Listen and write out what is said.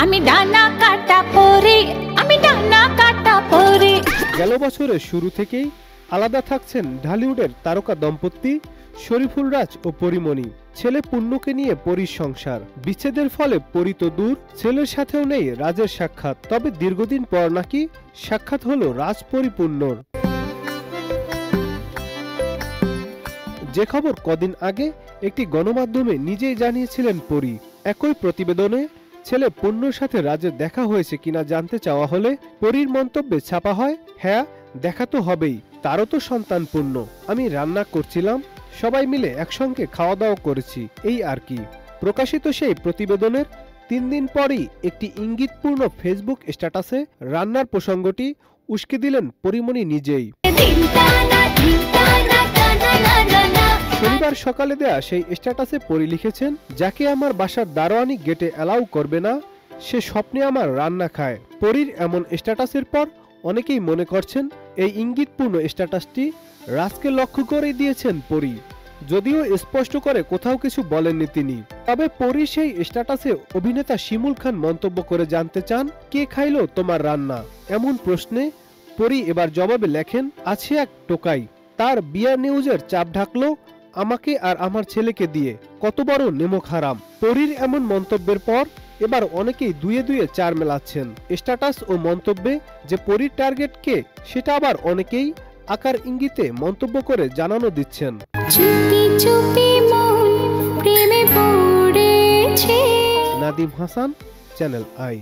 আমি ডানা কাটা পরি, আমি ডানা কাটা পরি। গেল বছরের শুরু থেকেই আলাদা থাকছেন ঢালিউডের তারকা দম্পতি শরীফুল রাজ ও পরিমণি। ছেলে পুণ্যকে নিয়ে পরীর সংসার। বিচ্ছেদের ফলে পরী তো দূর, ছেলের সাথেও নেই রাজের সাক্ষাৎ। তবে দীর্ঘদিন পর নাকি সাক্ষাৎ হলো রাজ পরিপূর্ণর। যে খবর কদিন আগে একটি গণমাধ্যমে নিজেই জানিয়েছিলেন পরী। একই প্রতিবেদনে ছেলে পুণ্যর সাথে রাজের দেখা হয়েছে কিনা জানতে চাওয়া হলে পরীর মন্তব্যে ছাপা হয়, হ্যাঁ দেখা তো হবেই, তারও তো সন্তান পুণ্য। আমি রান্না করছিলাম, সবাই মিলে একসঙ্গে খাওয়া দাওয়া করেছি, এই আর কি। প্রকাশিত সেই প্রতিবেদনের 3 দিন পরই একটি ইঙ্গিতপূর্ণ ফেসবুক স্ট্যাটাসে রান্নার প্রসঙ্গটি উস্কে দিলেন পরিমণি নিজেই। শনিবার সকালে দেয়া সেই স্ট্যাটাসে পরী লিখেছেন, যাকে আমার বাসার দারোয়ানি গেটে অ্যালাউ করবে না সে স্বপ্নে আমার রান্না খায়। পরীর এমন স্ট্যাটাসের পর অনেকেই মনে করছেন এই ইঙ্গিতপূর্ণ স্ট্যাটাসটি রাজকে লক্ষ্য করে দিয়েছেন পরী, যদিও স্পষ্ট করে কোথাও কিছু বলেননি তিনি। তবে পরীর সেই স্ট্যাটাসে অভিনেতা শিমুল খান মন্তব্য করে জানতে চান, কে খাইলো তোমার রান্না? এমন প্রশ্নে পরী এবার জবাবে লেখেন, আছে এক টোকাই, তার বিয়ার নিউজের চাপ ঢাকলো আমাকে আর আমার ছেলেকে দিয়ে, কত বড় নেমক হারাম। পরীর এমন মন্তব্যের পর এবার অনেকেই দুয়ে দুয়ে চার মেলাচ্ছেন। স্ট্যাটাস ও মন্তব্যে যে পরীর টার্গেট কে, সেটা আবার অনেকেই আকার ইঙ্গিতে মন্তব্য করে জানানো দিচ্ছেন। Nadim Hasan, channel I.